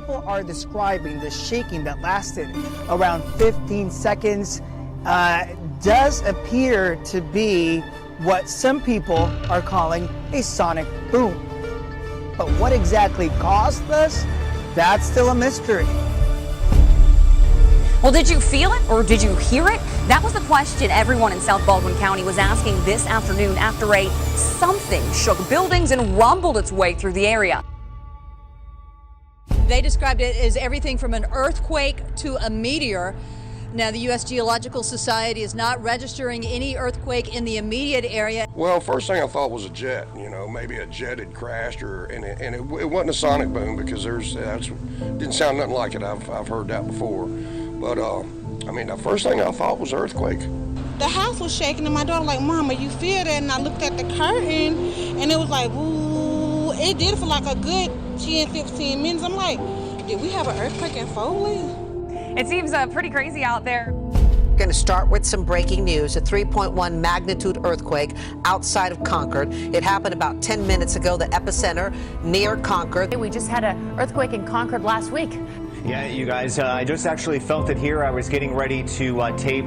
people are describing the shaking that lasted around 15 seconds does appear to be what some people are calling a sonic boom. But what exactly caused this? That's still a mystery. Well, did you feel it or did you hear it? That was the question everyone in South Baldwin County was asking this afternoon after something shook buildings and rumbled its way through the area. They described it as everything from an earthquake to a meteor. Now, the U.S. Geological Society is not registering any earthquake in the immediate area. Well, first thing I thought was a jet. Maybe a jet had crashed, and it wasn't a sonic boom because didn't sound nothing like it. I've heard that before, but the first thing I thought was earthquake. The house was shaking, and my daughter was like, "Mama, you feel that?" And I looked at the curtain, and it was like, "Ooh!" It did for like a good 10, 15 minutes. I'm like, "Did we have an earthquake in Foley?" It seems pretty crazy out there. Going to start with some breaking news. A 3.1 magnitude earthquake outside of Concord. It happened about 10 minutes ago, the epicenter near Concord. We just had an earthquake in Concord last week. Yeah, you guys, I just actually felt it here. I was getting ready to tape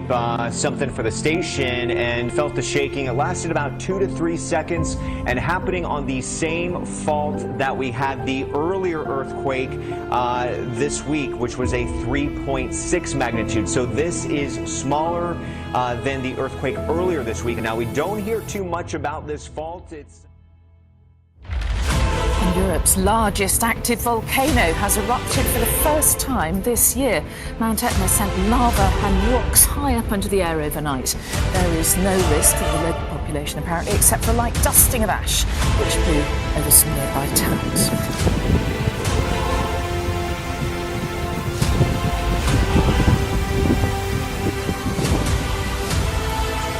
something for the station and felt the shaking. It lasted about 2 to 3 seconds and happening on the same fault that we had the earlier earthquake this week, which was a 3.6 magnitude. So this is smaller than the earthquake earlier this week. Now, we don't hear too much about this fault. Europe's largest active volcano has erupted for the first time this year. Mount Etna sent lava and rocks high up into the air overnight. There is no risk to the local population, apparently, except for a light dusting of ash, which blew over some nearby towns.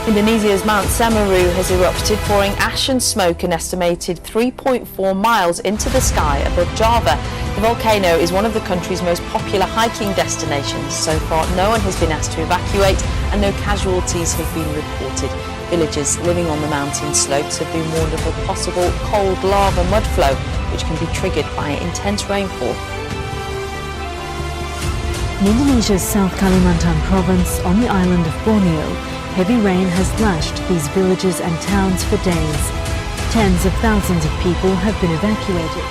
Indonesia's Mount Semeru has erupted, pouring ash and smoke an estimated 3.4 miles into the sky above Java. The volcano is one of the country's most popular hiking destinations. So far, no one has been asked to evacuate and no casualties have been reported. Villagers living on the mountain slopes have been warned of a possible cold lava mudflow, which can be triggered by intense rainfall. In Indonesia's South Kalimantan province on the island of Borneo, heavy rain has lashed these villages and towns for days. Tens of thousands of people have been evacuated.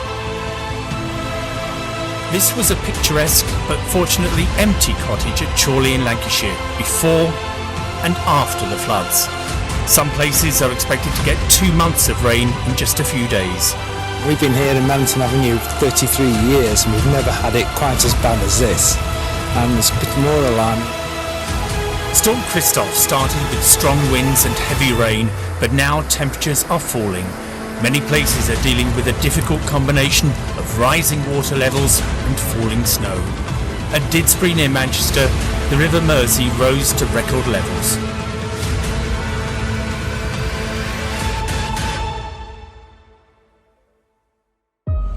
This was a picturesque but fortunately empty cottage at Chorley in Lancashire before and after the floods. Some places are expected to get 2 months of rain in just a few days. We've been here in Mountain Avenue for 33 years and we've never had it quite as bad as this. And it's a bit more alarming. Storm Christoph started with strong winds and heavy rain, but now temperatures are falling. Many places are dealing with a difficult combination of rising water levels and falling snow. At Didsbury near Manchester, the River Mersey rose to record levels.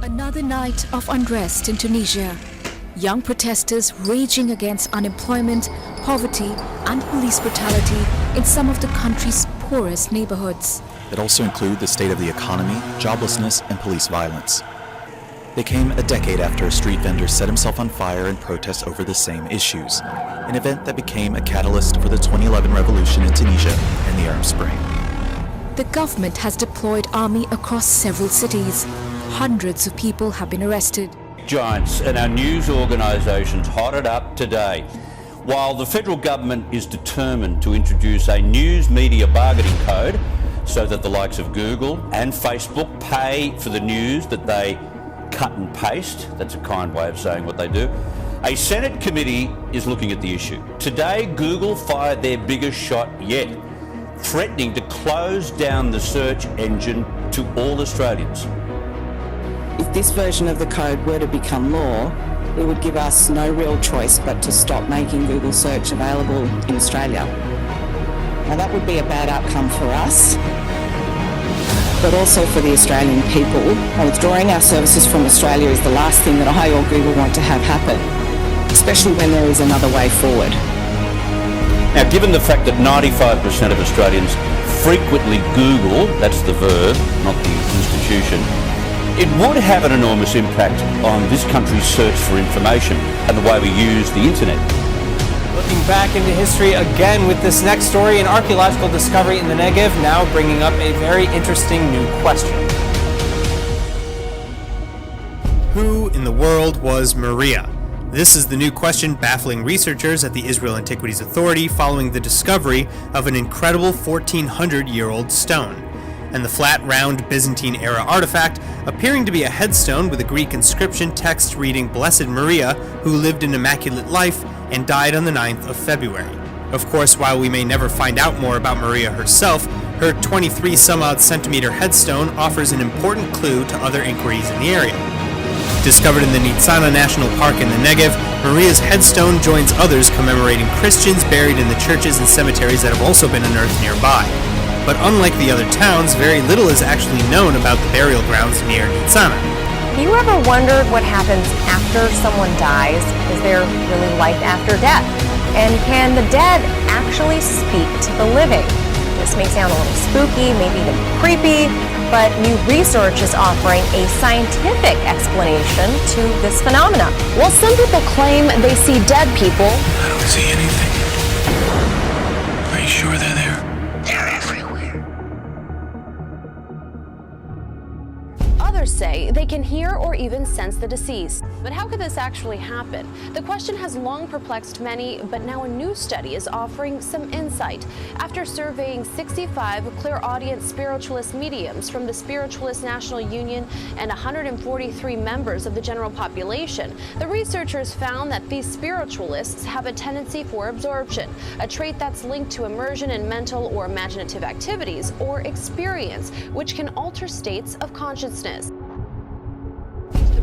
Another night of unrest in Tunisia. Young protesters raging against unemployment, poverty and police brutality in some of the country's poorest neighborhoods. It also include the state of the economy, joblessness and police violence. They came a decade after a street vendor set himself on fire in protest over the same issues, an event that became a catalyst for the 2011 revolution in Tunisia and the Arab Spring. The government has deployed army across several cities. Hundreds of people have been arrested. Giants and our news organisations hotted up today. While the federal government is determined to introduce a news media bargaining code so that the likes of Google and Facebook pay for the news that they cut and paste, that's a kind way of saying what they do, a Senate committee is looking at the issue. Today, Google fired their biggest shot yet, threatening to close down the search engine to all Australians. If this version of the code were to become law, it would give us no real choice but to stop making Google search available in Australia. Now that would be a bad outcome for us, but also for the Australian people. Withdrawing our services from Australia is the last thing that I or Google want to have happen, especially when there is another way forward. Now, given the fact that 95% of Australians frequently Google, that's the verb, not the institution, It would have an enormous impact on this country's search for information and the way we use the internet. Looking back into history again with this next story, an archaeological discovery in the Negev now bringing up a very interesting new question. Who in the world was Maria? This is the new question baffling researchers at the Israel Antiquities Authority following the discovery of an incredible 1,400-year-old stone, and the flat, round Byzantine-era artifact appearing to be a headstone with a Greek inscription text reading Blessed Maria, who lived an immaculate life and died on the 9th of February. Of course, while we may never find out more about Maria herself, her 23-some-odd centimeter headstone offers an important clue to other inquiries in the area. Discovered in the Nitzana National Park in the Negev, Maria's headstone joins others commemorating Christians buried in the churches and cemeteries that have also been unearthed nearby. But unlike the other towns, very little is actually known about the burial grounds near Nitzana. Have you ever wondered what happens after someone dies? Is there really life after death? And can the dead actually speak to the living? This may sound a little spooky, maybe even creepy, but new research is offering a scientific explanation to this phenomenon. While some people claim they see dead people, I don't see anything. Are you sure they're there? They're everywhere. Others say they can hear or even sense the deceased. But how could this actually happen? The question has long perplexed many, but now a new study is offering some insight. After surveying 65 clairaudient spiritualist mediums from the Spiritualist National Union and 143 members of the general population, the researchers found that these spiritualists have a tendency for absorption, a trait that's linked to immersion in mental or imaginative activities or experience, which can alter states of consciousness.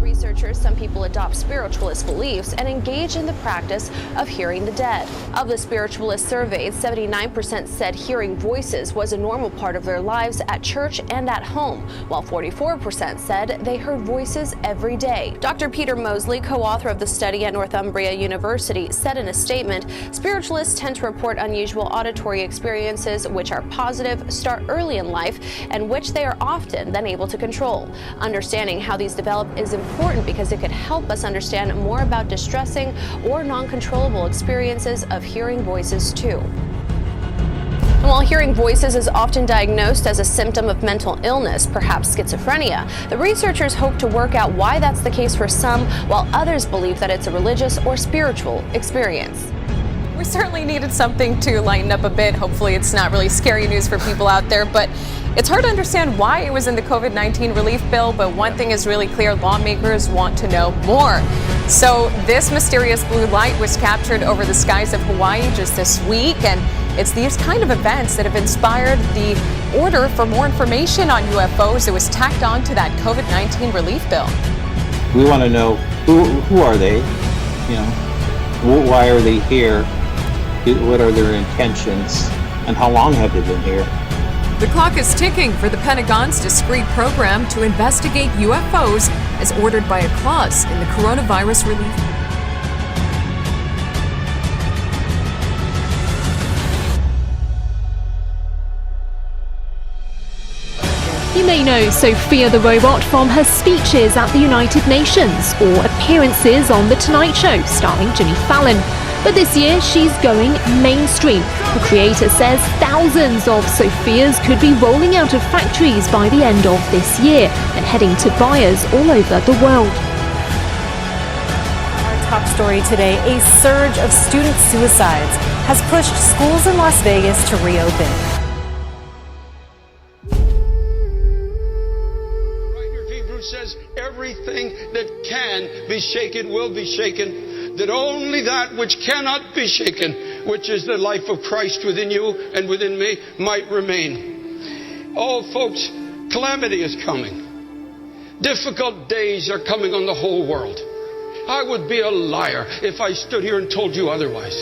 Researchers, some people adopt spiritualist beliefs and engage in the practice of hearing the dead. Of the spiritualists surveyed, 79% said hearing voices was a normal part of their lives at church and at home, while 44% said they heard voices every day. Dr. Peter Mosley, co-author of the study at Northumbria University, said in a statement, spiritualists tend to report unusual auditory experiences which are positive, start early in life, and which they are often then able to control. Understanding how these develop is important because it could help us understand more about distressing or non-controllable experiences of hearing voices too. And while hearing voices is often diagnosed as a symptom of mental illness, perhaps schizophrenia, the researchers hope to work out why that's the case for some, while others believe that it's a religious or spiritual experience. We certainly needed something to lighten up a bit. Hopefully it's not really scary news for people out there, but it's hard to understand why it was in the COVID-19 relief bill, but one thing is really clear, lawmakers want to know more. So this mysterious blue light was captured over the skies of Hawaii just this week, and it's these kind of events that have inspired the order for more information on UFOs that was tacked on to that COVID-19 relief bill. We want to know who are they, you know, why are they here, what are their intentions, and how long have they been here? The clock is ticking for the Pentagon's discrete program to investigate UFOs as ordered by a clause in the coronavirus relief. You may know Sophia the robot from her speeches at the United Nations or appearances on The Tonight Show starring Jimmy Fallon. But this year she's going mainstream. The creator says thousands of Sophias could be rolling out of factories by the end of this year and heading to buyers all over the world. Our top story today, a surge of student suicides has pushed schools in Las Vegas to reopen. Says everything that can be shaken will be shaken, that only that which cannot be shaken, which is the life of Christ within you and within me, might remain. Oh, folks, calamity is coming. Difficult days are coming on the whole world. I would be a liar if I stood here and told you otherwise.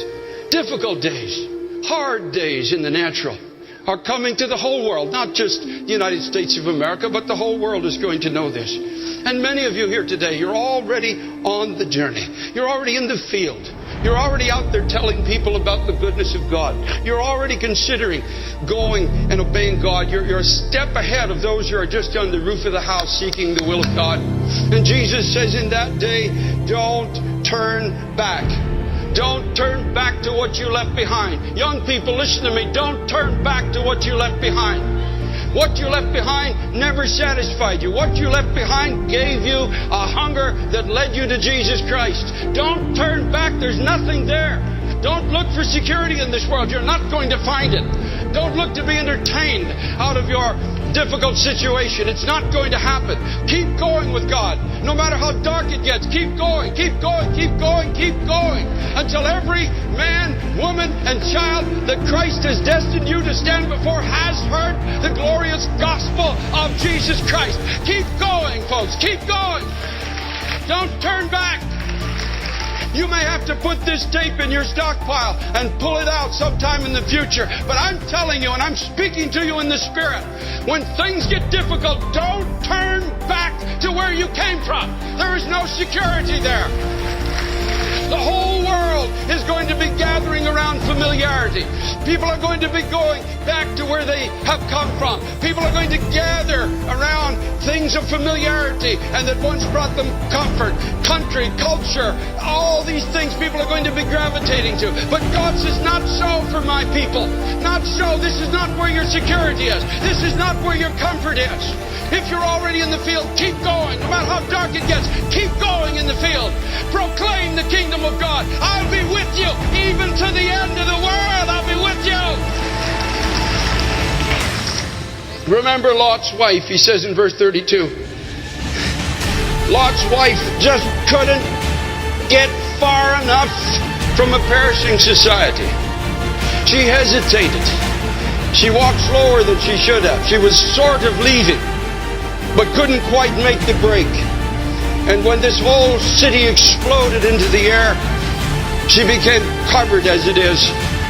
Difficult days, hard days in the natural are coming to the whole world, not just the United States of America, but the whole world is going to know this. And many of you here today, you're already on the journey. You're already in the field. You're already out there telling people about the goodness of God. You're already considering going and obeying God. You're a step ahead of those who are just on the roof of the house seeking the will of God. And Jesus says in that day, don't turn back. Don't turn back to what you left behind. Young people, listen to me. Don't turn back to what you left behind. What you left behind never satisfied you. What you left behind gave you a hunger that led you to Jesus Christ. Don't turn back. There's nothing there. Don't look for security in this world. You're not going to find it. Don't look to be entertained out of your difficult situation. It's not going to happen. Keep going with God. No matter how dark it gets, keep going, keep going, keep going, keep going. Until every man, woman, and child that Christ has destined you to stand before has heard the glorious gospel of Jesus Christ. Keep going, folks. Keep going. Don't turn back. You may have to put this tape in your stockpile and pull it out sometime in the future. But I'm telling you, and I'm speaking to you in the Spirit, when things get difficult, don't turn back to where you came from. There is no security there. The whole world is going to be gathering around familiarity. People are going to be going back to where they have come from. People are going to gather around things of familiarity and that once brought them comfort, country, culture, all these things people are going to be gravitating to. But God says, not so for my people. Not so. This is not where your security is. This is not where your comfort is. If you're already in the field, keep going. No matter how dark it gets, keep going in the field. Proclaim the kingdom of God. I'll be with you even to the end of the world. I'll be with you. Remember Lot's wife, he says in verse 32. Lot's wife just couldn't get far enough from a perishing society. She hesitated. She walked slower than she should have. She was sort of leaving, but couldn't quite make the break. And when this whole city exploded into the air, she became covered as it is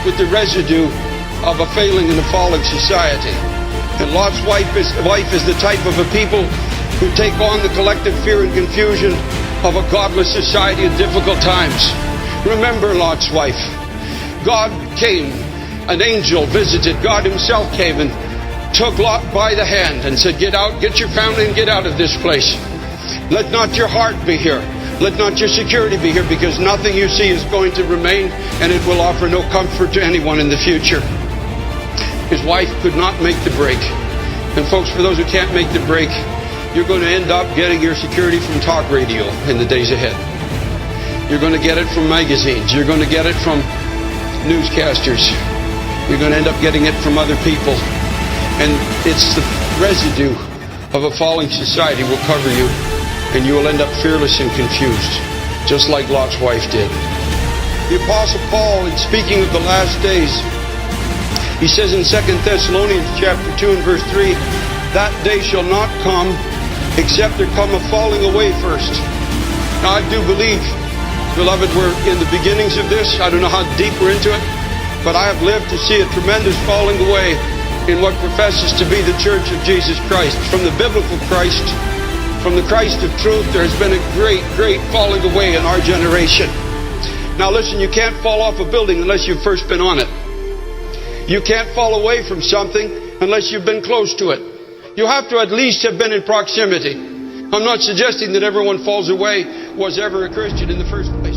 with the residue of a failing and a falling society. And Lot's wife is the type of a people who take on the collective fear and confusion of a godless society at difficult times. Remember Lot's wife. God came, an angel visited, God himself came and took Lot by the hand and said, get out, get your family and get out of this place. Let not your heart be here. Let not your security be here, because nothing you see is going to remain, and it will offer no comfort to anyone in the future. His wife could not make the break. And folks, for those who can't make the break, you're going to end up getting your security from talk radio in the days ahead. You're going to get it from magazines. You're going to get it from newscasters. You're going to end up getting it from other people. And it's the residue of a falling society will cover you, and you will end up fearless and confused, just like Lot's wife did. The Apostle Paul, in speaking of the last days, he says in 2 Thessalonians chapter 2 and verse 3, that day shall not come except there come a falling away first. Now I do believe, beloved, we're in the beginnings of this. I don't know how deep we're into it, but I have lived to see a tremendous falling away in what professes to be the Church of Jesus Christ. From the biblical Christ, from the Christ of truth, there has been a great, great falling away in our generation. Now listen, you can't fall off a building unless you've first been on it. You can't fall away from something unless you've been close to it. You have to at least have been in proximity. I'm not suggesting that everyone falls away was ever a Christian in the first place.